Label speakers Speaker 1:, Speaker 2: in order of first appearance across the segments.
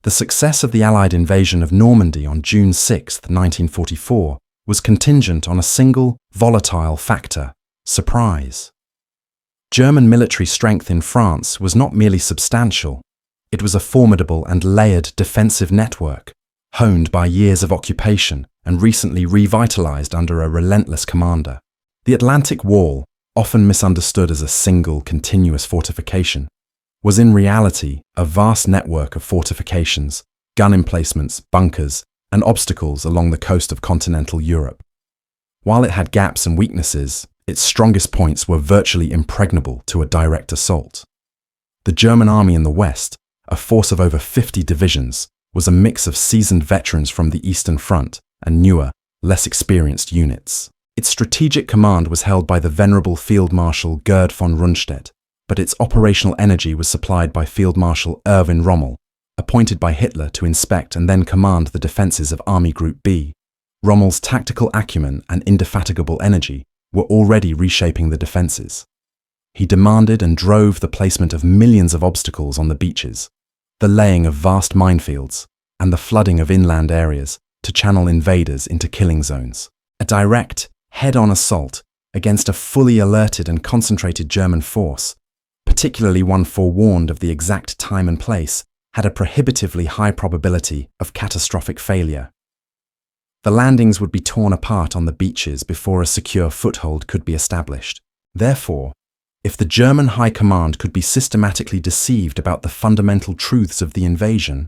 Speaker 1: The success of the Allied invasion of Normandy on June 6, 1944, was contingent on a single, volatile factor: surprise. German military strength in France was not merely substantial, it was a formidable and layered defensive network, honed by years of occupation and recently revitalized under a relentless commander. The Atlantic Wall, often misunderstood as a single, continuous fortification, was in reality a vast network of fortifications, gun emplacements, bunkers, and obstacles along the coast of continental Europe. While it had gaps and weaknesses, its strongest points were virtually impregnable to a direct assault. The German army in the West, a force of over 50 divisions, was a mix of seasoned veterans from the Eastern Front and newer, less experienced units. Its strategic command was held by the venerable Field Marshal Gerd von Rundstedt, but its operational energy was supplied by Field Marshal Erwin Rommel, appointed by Hitler to inspect and then command the defences of Army Group B. Rommel's tactical acumen and indefatigable energy were already reshaping the defences. He demanded and drove the placement of millions of obstacles on the beaches, the laying of vast minefields, and the flooding of inland areas to channel invaders into killing zones. A direct, head-on assault against a fully alerted and concentrated German force, particularly one forewarned of the exact time and place, had a prohibitively high probability of catastrophic failure. The landings would be torn apart on the beaches before a secure foothold could be established. Therefore, if the German High Command could be systematically deceived about the fundamental truths of the invasion,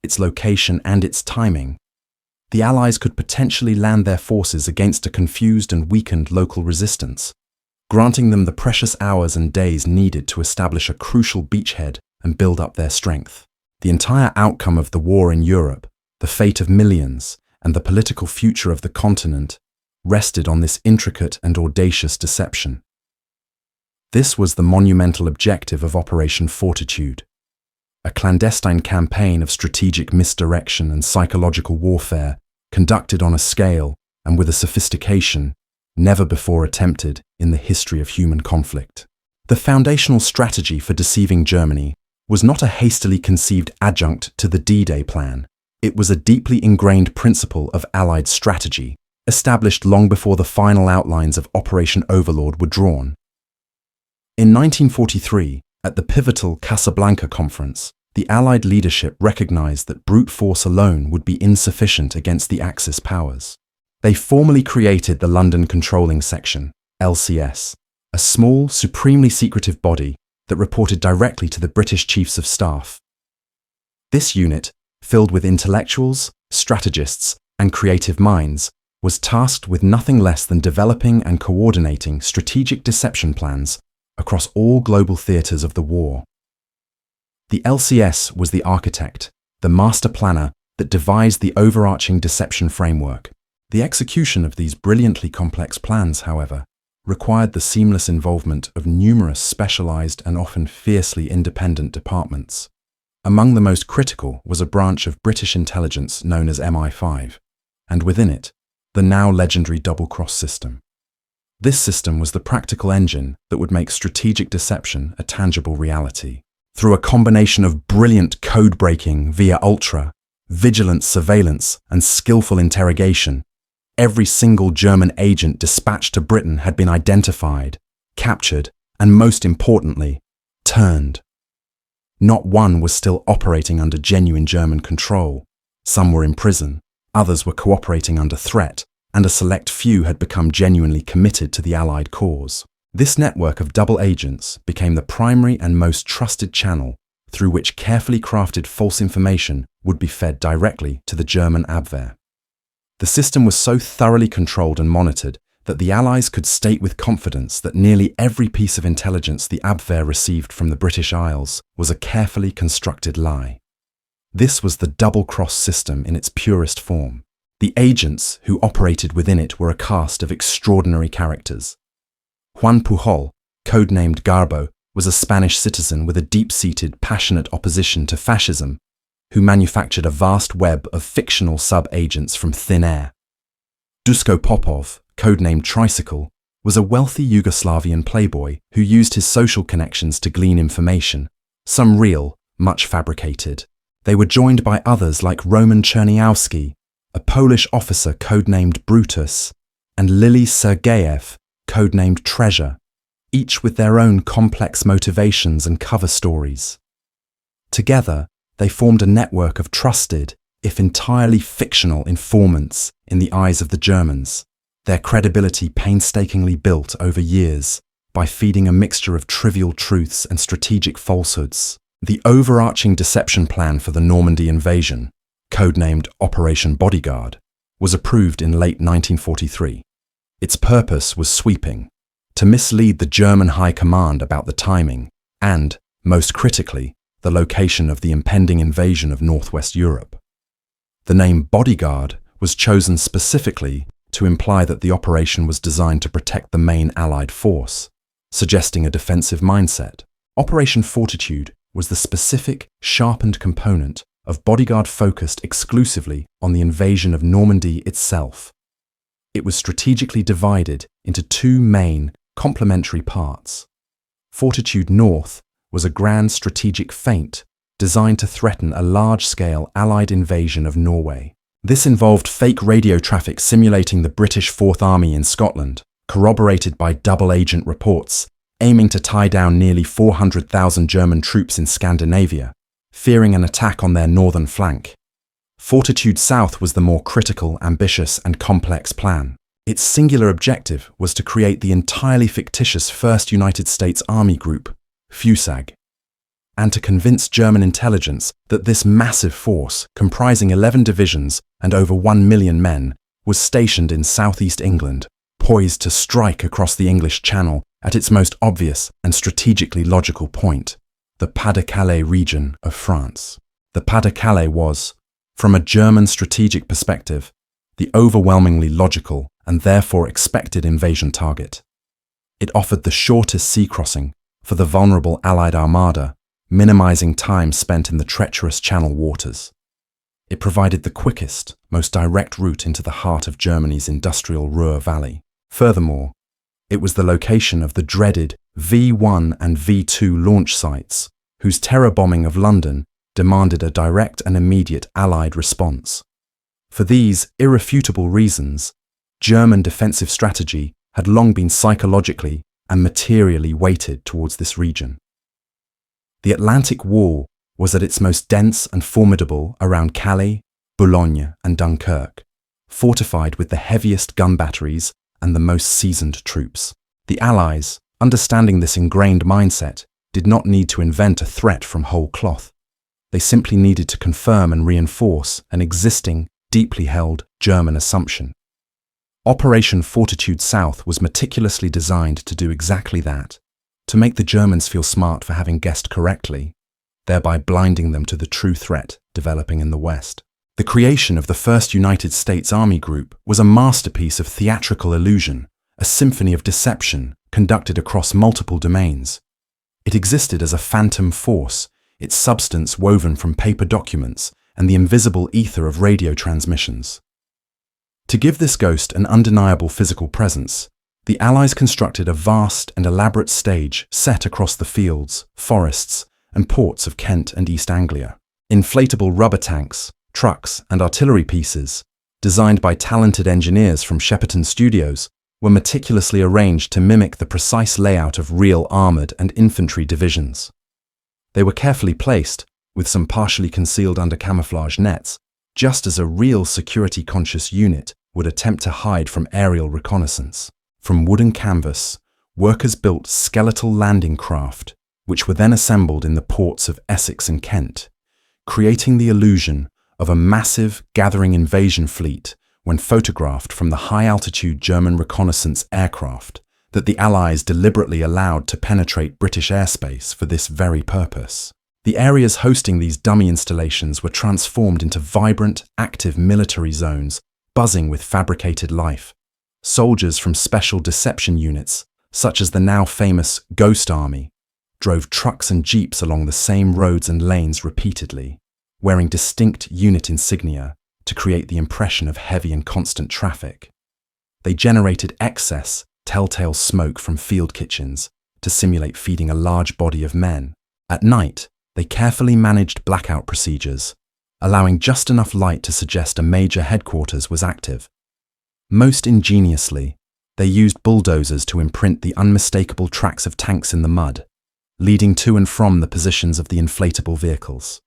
Speaker 1: its location and its timing, the Allies could potentially land their forces against a confused and weakened local resistance, granting them the precious hours and days needed to establish a crucial beachhead and build up their strength. The entire outcome of the war in Europe, the fate of millions, and the political future of the continent rested on this intricate and audacious deception. This was the monumental objective of Operation Fortitude, a clandestine campaign of strategic misdirection and psychological warfare conducted on a scale and with a sophistication never before attempted in the history of human conflict. The foundational strategy for deceiving Germany was not a hastily conceived adjunct to the D-Day plan. It was a deeply ingrained principle of Allied strategy, established long before the final outlines of Operation Overlord were drawn. In 1943, at the pivotal Casablanca Conference, the Allied leadership recognized that brute force alone would be insufficient against the Axis powers. They formally created the London Controlling Section, LCS, a small, supremely secretive body that reported directly to the British Chiefs of Staff. This unit, filled with intellectuals, strategists, and creative minds, was tasked with nothing less than developing and coordinating strategic deception plans across all global theatres of the war. The LCS was the architect, the master planner that devised the overarching deception framework. The execution of these brilliantly complex plans, however, required the seamless involvement of numerous specialized and often fiercely independent departments. Among the most critical was a branch of British intelligence known as MI5, and within it, the now legendary double-cross system. This system was the practical engine that would make strategic deception a tangible reality. Through a combination of brilliant code-breaking via ultra, vigilant surveillance, and skillful interrogation, every single German agent dispatched to Britain had been identified, captured, and most importantly, turned. Not one was still operating under genuine German control. Some were in prison, others were cooperating under threat, and a select few had become genuinely committed to the Allied cause. This network of double agents became the primary and most trusted channel through which carefully crafted false information would be fed directly to the German Abwehr. The system was so thoroughly controlled and monitored that the Allies could state with confidence that nearly every piece of intelligence the Abwehr received from the British Isles was a carefully constructed lie. This was the double-cross system in its purest form. The agents who operated within it were a cast of extraordinary characters. Juan Pujol, codenamed Garbo, was a Spanish citizen with a deep-seated, passionate opposition to fascism, who manufactured a vast web of fictional sub-agents from thin air. Duško Popov, codenamed Tricycle, was a wealthy Yugoslavian playboy who used his social connections to glean information, some real, much fabricated. They were joined by others like Roman Cherniawski, a Polish officer codenamed Brutus, and Lily Sergeyev, codenamed Treasure, each with their own complex motivations and cover stories. Together, they formed a network of trusted, if entirely fictional, informants in the eyes of the Germans, their credibility painstakingly built over years by feeding a mixture of trivial truths and strategic falsehoods. The overarching deception plan for the Normandy invasion, codenamed Operation Bodyguard, was approved in late 1943. Its purpose was sweeping, to mislead the German High Command about the timing and, most critically, the location of the impending invasion of Northwest Europe. The name Bodyguard was chosen specifically to imply that the operation was designed to protect the main Allied force, suggesting a defensive mindset. Operation Fortitude was the specific, sharpened component of Bodyguard focused exclusively on the invasion of Normandy itself. It was strategically divided into two main, complementary parts. Fortitude North was a grand strategic feint designed to threaten a large-scale Allied invasion of Norway. This involved fake radio traffic simulating the British Fourth Army in Scotland, corroborated by double-agent reports, aiming to tie down nearly 400,000 German troops in Scandinavia, fearing an attack on their northern flank. Fortitude South was the more critical, ambitious, and complex plan. Its singular objective was to create the entirely fictitious 1st United States Army Group, FUSAG, and to convince German intelligence that this massive force, comprising 11 divisions and over 1 million men, was stationed in southeast England, poised to strike across the English Channel at its most obvious and strategically logical point, the Pas-de-Calais region of France. The Pas-de-Calais was, from a German strategic perspective, the overwhelmingly logical and therefore expected invasion target. It offered the shortest sea crossing for the vulnerable Allied armada, minimizing time spent in the treacherous Channel waters. It provided the quickest, most direct route into the heart of Germany's industrial Ruhr Valley. Furthermore, it was the location of the dreaded V-1 and V-2 launch sites, whose terror bombing of London demanded a direct and immediate Allied response. For these irrefutable reasons, German defensive strategy had long been psychologically and materially weighted towards this region. The Atlantic Wall was at its most dense and formidable around Calais, Boulogne, and Dunkirk, fortified with the heaviest gun batteries and the most seasoned troops. The Allies, understanding this ingrained mindset, did not need to invent a threat from whole cloth. They simply needed to confirm and reinforce an existing, deeply held German assumption. Operation Fortitude South was meticulously designed to do exactly that, to make the Germans feel smart for having guessed correctly, thereby blinding them to the true threat developing in the West. The creation of the 1st United States Army Group was a masterpiece of theatrical illusion, a symphony of deception conducted across multiple domains. It existed as a phantom force, its substance woven from paper documents and the invisible ether of radio transmissions. To give this ghost an undeniable physical presence, the Allies constructed a vast and elaborate stage set across the fields, forests, and ports of Kent and East Anglia. Inflatable rubber tanks, trucks, and artillery pieces, designed by talented engineers from Shepperton Studios, were meticulously arranged to mimic the precise layout of real armoured and infantry divisions. They were carefully placed, with some partially concealed under camouflage nets, just as a real security-conscious unit would attempt to hide from aerial reconnaissance. From wooden canvas, workers built skeletal landing craft, which were then assembled in the ports of Essex and Kent, creating the illusion of a massive gathering invasion fleet when photographed from the high-altitude German reconnaissance aircraft that the Allies deliberately allowed to penetrate British airspace for this very purpose. The areas hosting these dummy installations were transformed into vibrant, active military zones buzzing with fabricated life. Soldiers from special deception units, such as the now famous Ghost Army, drove trucks and jeeps along the same roads and lanes repeatedly, wearing distinct unit insignia to create the impression of heavy and constant traffic. They generated excess, telltale smoke from field kitchens to simulate feeding a large body of men. At night, They carefully managed blackout procedures, allowing just enough light to suggest a major headquarters was active. Most ingeniously, they used bulldozers to imprint the unmistakable tracks of tanks in the mud, leading to and from the positions of the inflatable vehicles.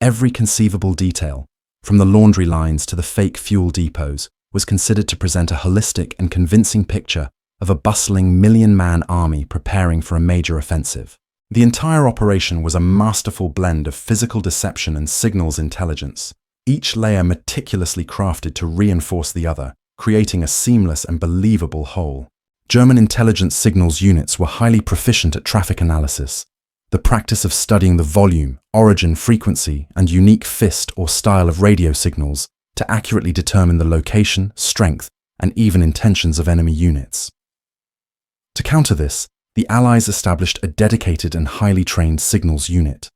Speaker 1: Every conceivable detail, from the laundry lines to the fake fuel depots, was considered to present a holistic and convincing picture of a bustling million-man army preparing for a major offensive. The entire operation was a masterful blend of physical deception and signals intelligence, each layer meticulously crafted to reinforce the other, creating a seamless and believable whole. German intelligence signals units were highly proficient at traffic analysis. The practice of studying the volume, origin, frequency, and unique fist or style of radio signals to accurately determine the location, strength, and even intentions of enemy units. To counter this, the Allies established a dedicated and highly trained signals unit.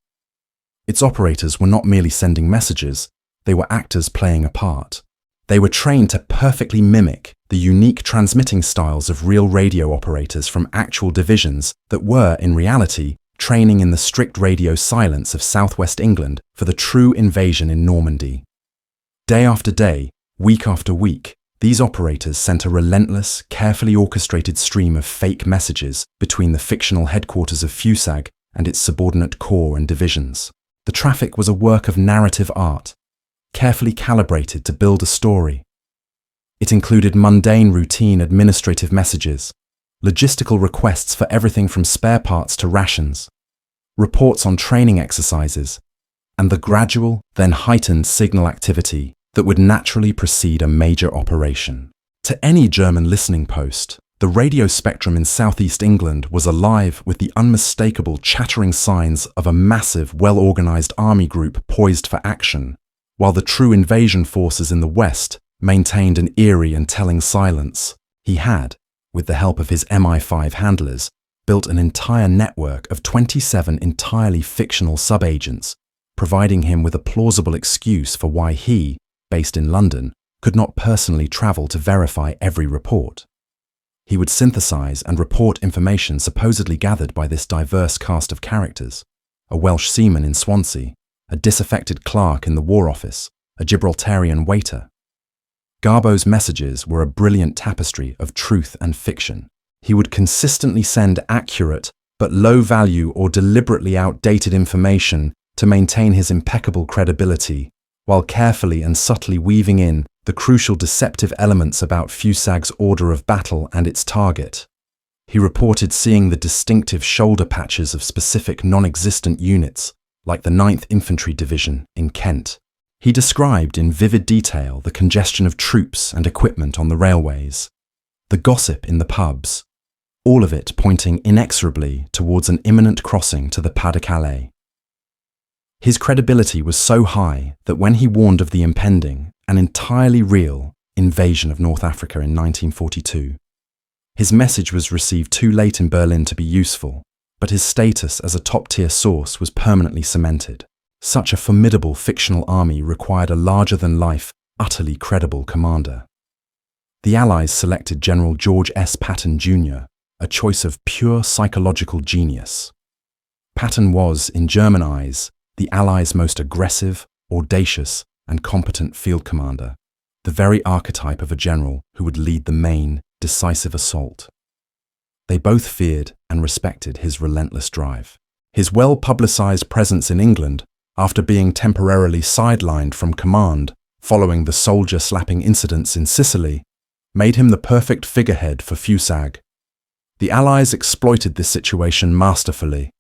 Speaker 1: Its operators were not merely sending messages, they were actors playing a part. They were trained to perfectly mimic the unique transmitting styles of real radio operators from actual divisions that were, in reality, training in the strict radio silence of southwest England for the true invasion in Normandy. Day after day, week after week, these operators sent a relentless, carefully orchestrated stream of fake messages between the fictional headquarters of FUSAG and its subordinate corps and divisions. The traffic was a work of narrative art, carefully calibrated to build a story. It included mundane, routine administrative messages, logistical requests for everything from spare parts to rations, reports on training exercises, and the gradual, then heightened signal activity that would naturally precede a major operation. To any German listening post, the radio spectrum in southeast England was alive with the unmistakable chattering signs of a massive, well-organized army group poised for action, while the true invasion forces in the west maintained an eerie and telling silence. He had, with the help of his MI5 handlers, built an entire network of 27 entirely fictional sub-agents, providing him with a plausible excuse for why he, based in London, could not personally travel to verify every report. He would synthesize and report information supposedly gathered by this diverse cast of characters: a Welsh seaman in Swansea, a disaffected clerk in the War Office, a Gibraltarian waiter. Garbo's messages were a brilliant tapestry of truth and fiction. He would consistently send accurate but low-value or deliberately outdated information to maintain his impeccable credibility, while carefully and subtly weaving in the crucial deceptive elements about FUSAG's order of battle and its target. He reported seeing the distinctive shoulder patches of specific non-existent units, like the 9th Infantry Division in Kent. He described in vivid detail the congestion of troops and equipment on the railways, the gossip in the pubs, all of it pointing inexorably towards an imminent crossing to the Pas de Calais. His credibility was so high that when he warned of the impending, and entirely real, invasion of North Africa in 1942, his message was received too late in Berlin to be useful, but his status as a top-tier source was permanently cemented. Such a formidable fictional army required a larger-than-life, utterly credible commander. The Allies selected General George S. Patton Jr., a choice of pure psychological genius. Patton was, in German eyes, the Allies' most aggressive, audacious, and competent field commander, the very archetype of a general who would lead the main, decisive assault. They both feared and respected his relentless drive. His well-publicized presence in England, after being temporarily sidelined from command following the soldier-slapping incidents in Sicily, made him the perfect figurehead for FUSAG. The Allies exploited this situation masterfully.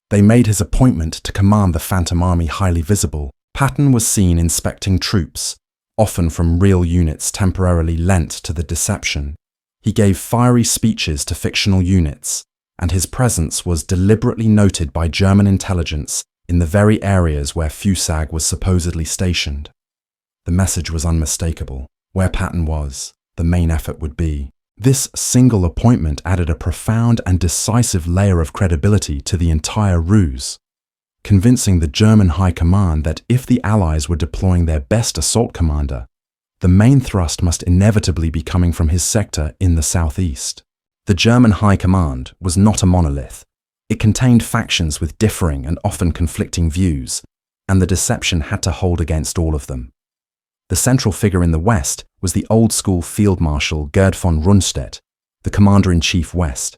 Speaker 1: They made his appointment to command the Phantom Army highly visible. Patton was seen inspecting troops, often from real units temporarily lent to the deception. He gave fiery speeches to fictional units, and his presence was deliberately noted by German intelligence in the very areas where FUSAG was supposedly stationed. The message was unmistakable. Where Patton was, the main effort would be. This single appointment added a profound and decisive layer of credibility to the entire ruse, convincing the German High Command that if the Allies were deploying their best assault commander, the main thrust must inevitably be coming from his sector in the southeast. The German High Command was not a monolith. It contained factions with differing and often conflicting views, and the deception had to hold against all of them. The central figure in the West was the old-school Field Marshal Gerd von Rundstedt, the Commander-in-Chief West.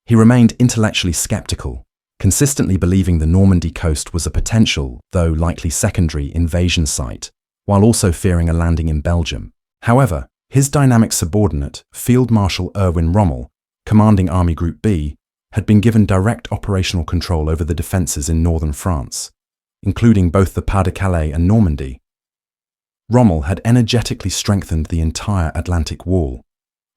Speaker 1: He remained intellectually skeptical, consistently believing the Normandy coast was a potential, though likely secondary, invasion site, while also fearing a landing in Belgium. However, his dynamic subordinate, Field Marshal Erwin Rommel, commanding Army Group B, had been given direct operational control over the defences in northern France, including both the Pas-de-Calais and Normandy. Rommel had energetically strengthened the entire Atlantic Wall,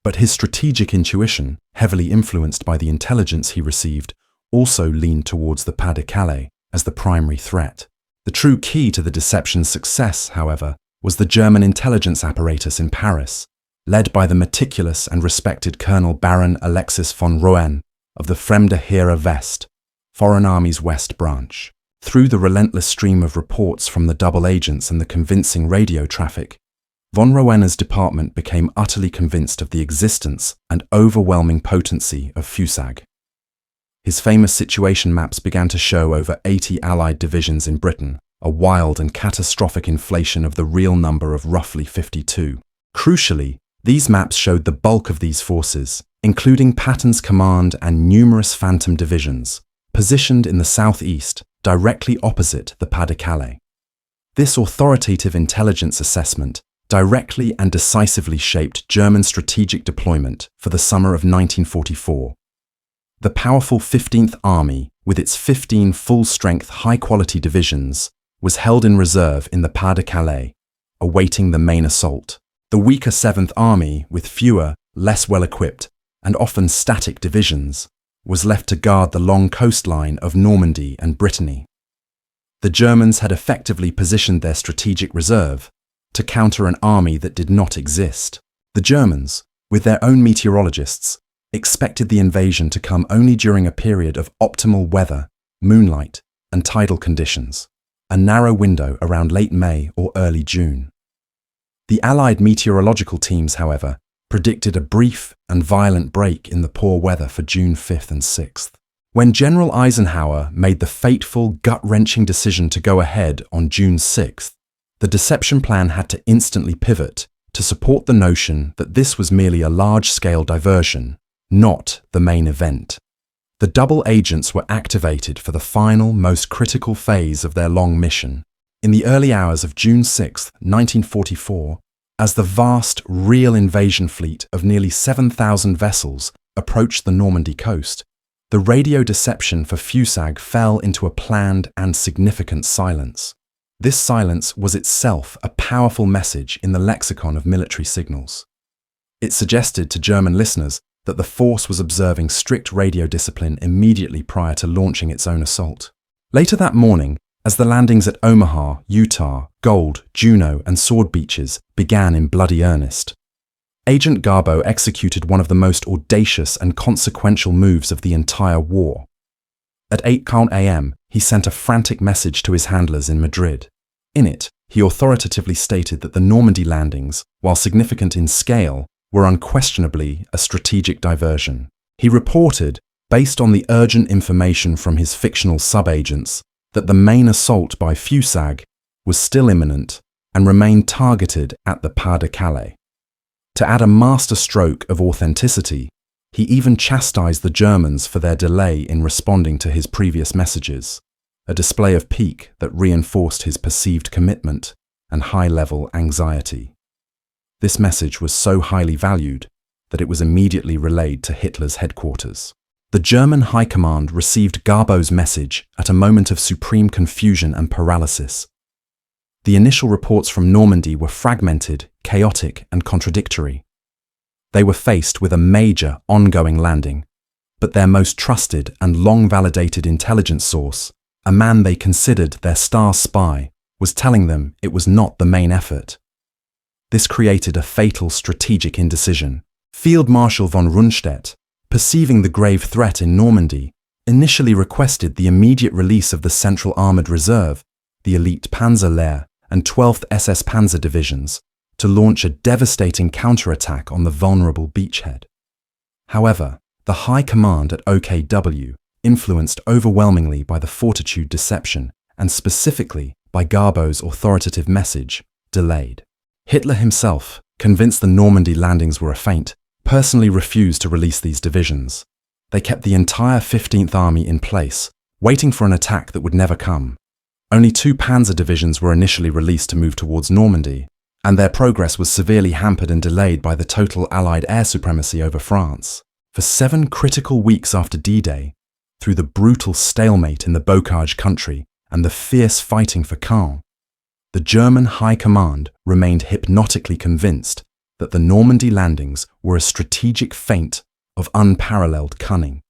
Speaker 1: but his strategic intuition, heavily influenced by the intelligence he received, also leaned towards the Pas-de-Calais as the primary threat. The true key to the deception's success, however, was the German intelligence apparatus in Paris, led by the meticulous and respected Colonel Baron Alexis von Roen of the Fremde Heere West, Foreign Armies West Branch. Through the relentless stream of reports from the double agents and the convincing radio traffic, von Roener's department became utterly convinced of the existence and overwhelming potency of FUSAG. His famous situation maps began to show over 80 Allied divisions in Britain, a wild and catastrophic inflation of the real number of roughly 52. Crucially, these maps showed the bulk of these forces, including Patton's command and numerous phantom divisions, positioned in the southeast, directly opposite the Pas-de-Calais. This authoritative intelligence assessment directly and decisively shaped German strategic deployment for the summer of 1944. The powerful 15th Army, with its 15 full-strength, high-quality divisions, was held in reserve in the Pas-de-Calais, awaiting the main assault. The weaker 7th Army, with fewer, less well-equipped, and often static divisions, was left to guard the long coastline of Normandy and Brittany. The Germans had effectively positioned their strategic reserve to counter an army that did not exist. The Germans, with their own meteorologists, expected the invasion to come only during a period of optimal weather, moonlight, and tidal conditions, a narrow window around late May or early June. The Allied meteorological teams, however, predicted a brief and violent break in the poor weather for June 5th and 6th. When General Eisenhower made the fateful, gut-wrenching decision to go ahead on June 6th, the deception plan had to instantly pivot to support the notion that this was merely a large-scale diversion, not the main event. The double agents were activated for the final, most critical phase of their long mission. In the early hours of June 6, 1944, as the vast, real invasion fleet of nearly 7,000 vessels approached the Normandy coast, the radio deception for FUSAG fell into a planned and significant silence. This silence was itself a powerful message in the lexicon of military signals. It suggested to German listeners that the force was observing strict radio discipline immediately prior to launching its own assault. Later that morning, as the landings at Omaha, Utah, Gold, Juno, and Sword Beaches began in bloody earnest, Agent Garbo executed one of the most audacious and consequential moves of the entire war. At 8:00 a.m., he sent a frantic message to his handlers in Madrid. In it, he authoritatively stated that the Normandy landings, while significant in scale, were unquestionably a strategic diversion. He reported, based on the urgent information from his fictional subagents, that the main assault by FUSAG was still imminent and remained targeted at the Pas-de-Calais. To add a masterstroke of authenticity, he even chastised the Germans for their delay in responding to his previous messages, a display of pique that reinforced his perceived commitment and high-level anxiety. This message was so highly valued that it was immediately relayed to Hitler's headquarters. The German High Command received Garbo's message at a moment of supreme confusion and paralysis. The initial reports from Normandy were fragmented, chaotic, and contradictory. They were faced with a major, ongoing landing, but their most trusted and long-validated intelligence source, a man they considered their star spy, was telling them it was not the main effort. This created a fatal strategic indecision. Field Marshal von Rundstedt, perceiving the grave threat in Normandy, initially requested the immediate release of the Central Armoured Reserve, the elite Panzerlehr and 12th SS Panzer Divisions, to launch a devastating counterattack on the vulnerable beachhead. However, the High Command at OKW influenced overwhelmingly by the Fortitude deception and specifically by Garbeau's authoritative message, delayed. Hitler himself, convinced the Normandy landings were a feint, personally refused to release these divisions. They kept the entire 15th Army in place, waiting for an attack that would never come. Only 2 panzer divisions were initially released to move towards Normandy, and their progress was severely hampered and delayed by the total Allied air supremacy over France. For 7 critical weeks after D-Day, through the brutal stalemate in the Bocage country and the fierce fighting for Caen, the German High Command remained hypnotically convinced that the Normandy landings were a strategic feint of unparalleled cunning.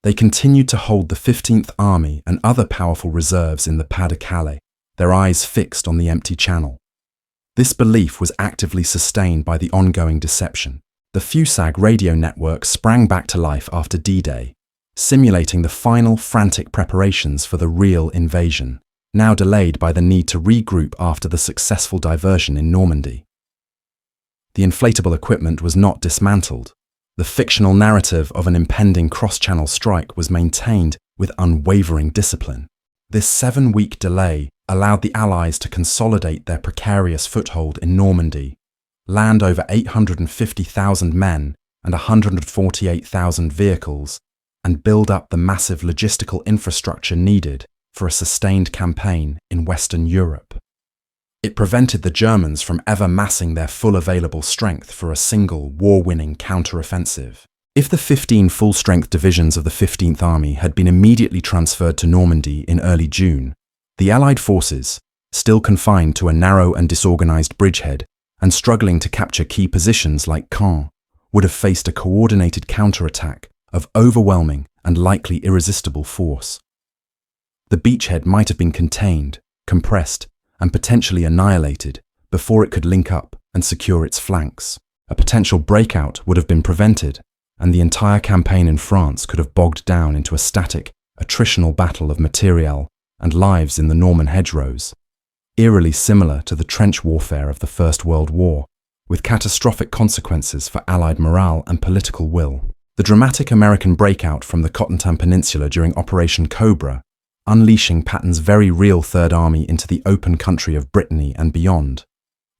Speaker 1: They continued to hold the 15th Army and other powerful reserves in the Pas-de-Calais, their eyes fixed on the empty Channel. This belief was actively sustained by the ongoing deception. The FUSAG radio network sprang back to life after D-Day, simulating the final frantic preparations for the real invasion, now delayed by the need to regroup after the successful diversion in Normandy. The inflatable equipment was not dismantled. The fictional narrative of an impending cross-channel strike was maintained with unwavering discipline. This 7-week delay allowed the Allies to consolidate their precarious foothold in Normandy, land over 850,000 men and 148,000 vehicles, and build up the massive logistical infrastructure needed for a sustained campaign in Western Europe. It prevented the Germans from ever massing their full available strength for a single war-winning counter-offensive. If the 15 full-strength divisions of the 15th Army had been immediately transferred to Normandy in early June, the Allied forces, still confined to a narrow and disorganized bridgehead and struggling to capture key positions like Caen, would have faced a coordinated counterattack of overwhelming and likely irresistible force. The beachhead might have been contained, compressed, and potentially annihilated before it could link up and secure its flanks. A potential breakout would have been prevented, and the entire campaign in France could have bogged down into a static, attritional battle of materiel and lives in the Norman hedgerows, eerily similar to the trench warfare of the First World War, with catastrophic consequences for Allied morale and political will. The dramatic American breakout from the Cotentin Peninsula during Operation Cobra, unleashing Patton's very real Third Army into the open country of Brittany and beyond,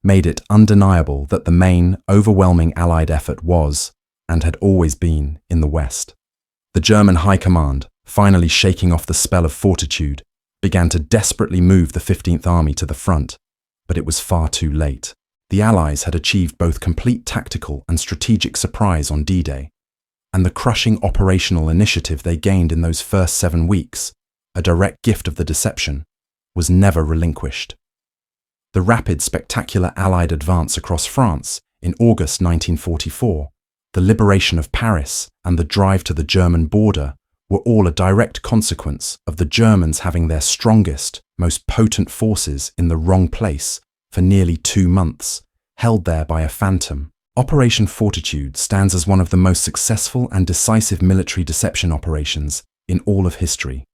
Speaker 1: made it undeniable that the main, overwhelming Allied effort was, and had always been, in the West. The German High Command, finally shaking off the spell of Fortitude, began to desperately move the 15th Army to the front, but it was far too late. The Allies had achieved both complete tactical and strategic surprise on D-Day, and the crushing operational initiative they gained in those first 7 weeks, a direct gift of the deception, was never relinquished. The rapid, spectacular Allied advance across France in August 1944, the liberation of Paris, and the drive to the German border were all a direct consequence of the Germans having their strongest, most potent forces in the wrong place for nearly 2 months, held there by a phantom. Operation Fortitude stands as one of the most successful and decisive military deception operations in all of history.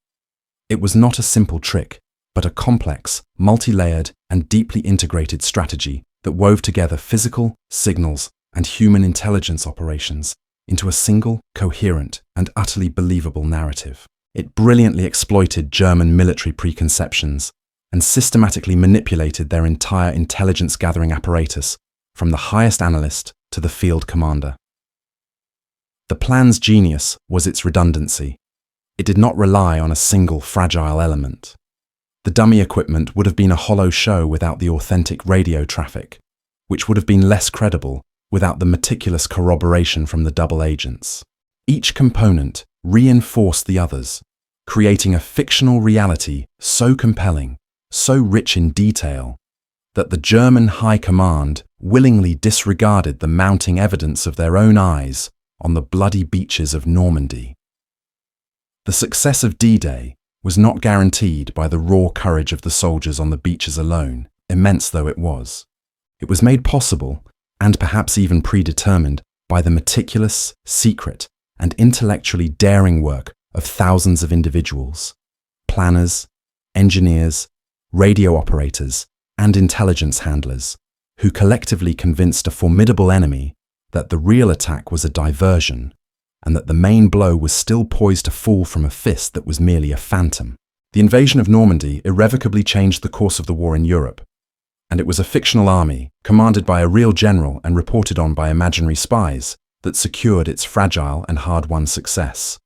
Speaker 1: It was not a simple trick, but a complex, multi-layered, and deeply integrated strategy that wove together physical, signals, and human intelligence operations into a single, coherent, and utterly believable narrative. It brilliantly exploited German military preconceptions and systematically manipulated their entire intelligence-gathering apparatus, from the highest analyst to the field commander. The plan's genius was its redundancy. It did not rely on a single fragile element. The dummy equipment would have been a hollow show without the authentic radio traffic, which would have been less credible without the meticulous corroboration from the double agents. Each component reinforced the others, creating a fictional reality so compelling, so rich in detail, that the German High Command willingly disregarded the mounting evidence of their own eyes on the bloody beaches of Normandy. The success of D-Day was not guaranteed by the raw courage of the soldiers on the beaches alone, immense though it was. It was made possible, and perhaps even predetermined, by the meticulous, secret, and intellectually daring work of thousands of individuals, planners, engineers, radio operators, and intelligence handlers, who collectively convinced a formidable enemy that the real attack was a diversion, and that the main blow was still poised to fall from a fist that was merely a phantom. The invasion of Normandy irrevocably changed the course of the war in Europe, and it was a fictional army, commanded by a real general and reported on by imaginary spies, that secured its fragile and hard-won success.